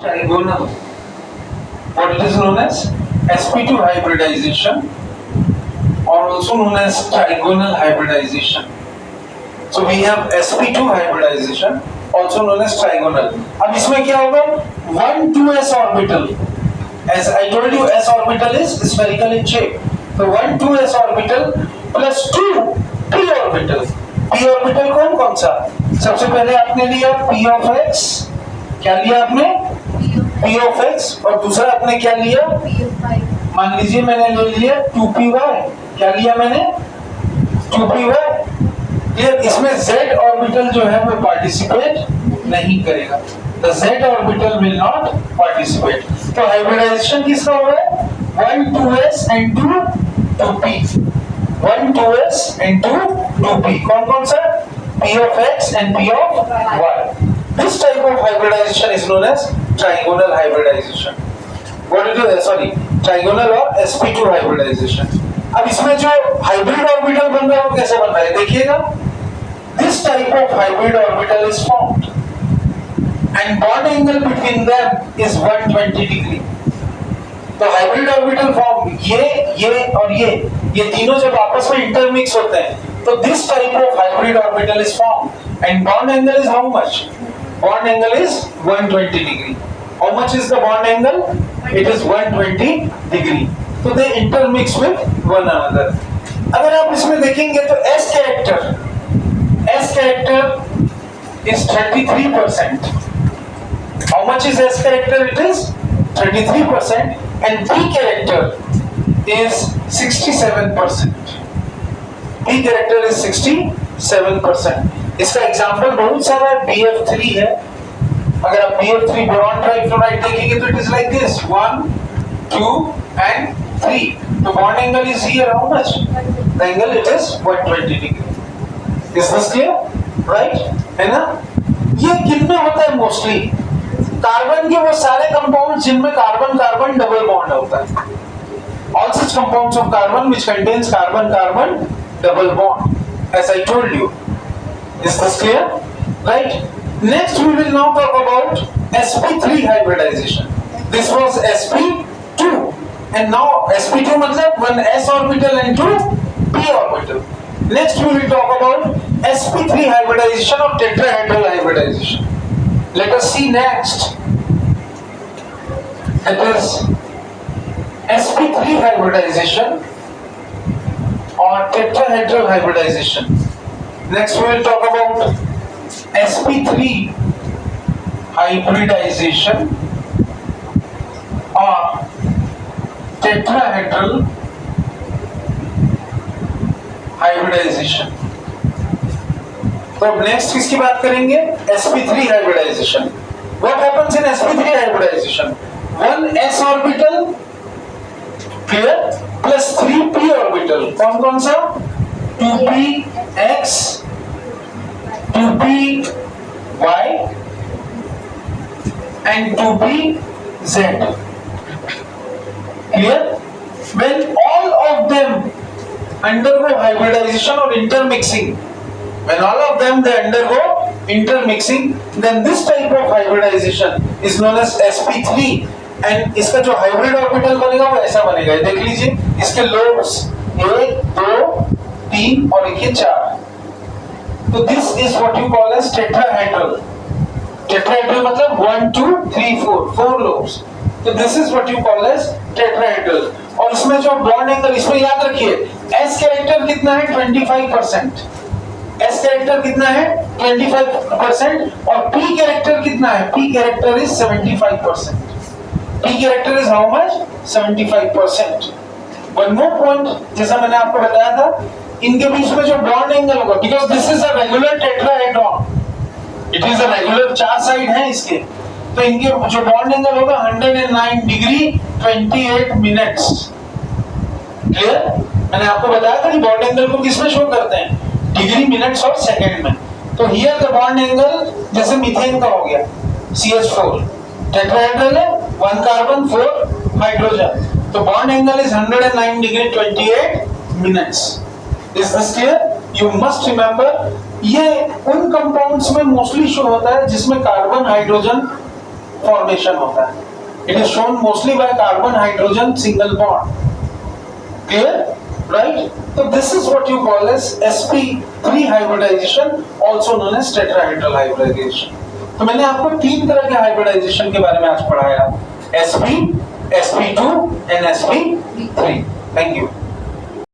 trigonal, what it is known as sp2 hybridization, or also known as trigonal hybridization. So we have sp2 hybridization, also known as trigonal. अब इसमें क्या होगा? 1,2s orbital. As I told you, s orbital is spherical in shape. So 1,2s orbital plus 2 p orbital. p orbital कौन सा? सबसे पहले आपने लिया p of x. क्या लिया आपने? p of x. और दूसरा आपने क्या लिया? मान लीजिए मैंने ले लिया 2py. क्या लिया मैंने? 2py. इसमें z ऑर्बिटल जो है वो पार्टिसिपेट नहीं करेगा. The z orbital will not participate. तो हाइब्रिडाइजेशन किसका हो रहा है? 1,2s into 2p. 1,2s into 2p. कौन सा? p of x and p of y. This type of hybridization is known as trigonal hybridization. What it is? Sorry, trigonal or sp2 hybridization. अब इसमें जो hybrid orbital बन रहा है वो कैसे बन रहा है देखिएगा. This type of hybrid orbital is formed and bond angle between them is 120 degree. तो हाइब्रिड ऑर्बिटल फॉर्म ये और ये तीनों जब आपस में इंटरमिक्स होते हैं तो this type of hybrid orbital is form and bond angle is how much? Bond angle is 120 degree. How much is the bond angle? It is 120 degree. तो दे इंटरमिक्स विद वन अनदर. अगर आप इसमें देखेंगे तो S character is 33%. How much is S character? It is 33%, and P character is 67%. P character is 67%. इसका example बहुत सारा है. BF3 है. अगर आप BF3 bond right to right देखेंगे तो it is like this: 1, 2 and 3. तो bond angle is here how much? The angle it is 120 degree. Is this clear? Right? है ना? ये कितने होता है मोस्टली? कार्बन के वो सारे कंपाउंड जिनमें कार्बन कार्बन डबल बॉन्ड होता है. All such compounds of carbon which contains carbon carbon double bond, as I told you. Is this clear? Right? Next we will now talk about sp3 hybridization. This was sp2, and now sp2 मतलब one s orbital and 2 p orbital. Next we will talk about sp3 hybridization or tetrahedral hybridization. Let us see next. It is sp3 hybridization or tetrahedral hybridization. Next we will talk about sp3 hybridization or tetrahedral hybridization. तो अब next किसकी बात करेंगे? sp3 hybridization. What happens in sp3 hybridization? 1s orbital clear plus 3p orbital. कौन सा? 2px 2py and 2pz. clear? When all of them undergo hybridization or intermixing, when all of them they undergo intermixing, then this type of hybridization is known as sp3. and इसका जो hybrid orbital बनेगा वो ऐसा बनेगा. देख लीजिए इसके lobes 1 2 3 और एक 4. तो this is what you call as tetrahedral. Tetrahedral मतलब 1 2 3 4 लोब्स. तो this is what you call as tetrahedral. और इसमें जो बॉन्ड एंगल, इसमें याद रखिए S कैरेक्टर कितना है? 25%. S कैरेक्टर कितना है? 25%. और P कैरेक्टर कितना है? P character is 75%. P character is how much? 75%. One more point, जैसा मैंने आपको बताया था, इनके बीच में जो बॉन्ड एंगल होगा, because this is a regular tetrahedron, it is a regular, 4 side है इसके, तो इनके जो बॉन्ड एंगल होगा 109 डिग्री 28 मिनट्स. क्लियर? मैंने आपको बताया था कि बॉन्ड एंगल को किसमें शो करते हैं? डिग्री, मिनट्स और सेकंड में. तो हियर द बॉन्ड एंगल जैसे मीथेन का हो गया CH4 टेट्राहेड्रल है, 1 कार्बन 4 हाइड्रोजन, तो bond angle is 109 degree 28 minutes. Is this clear? You must remember ये उन कंपाउंड्स में मोस्टली शो होता है जिसमें कार्बन हाइड्रोजन फॉर्मेशन होता है. It is shown mostly by carbon hydrogen single bond. Clear? Right? So this is what you call as sp3 hybridization, also known as tetrahedral hybridization. तो मैंने आपको 3 तरह के हाइब्रिडाइजेशन के बारे में आज पढ़ाया, sp, sp2 and sp3. Thank you.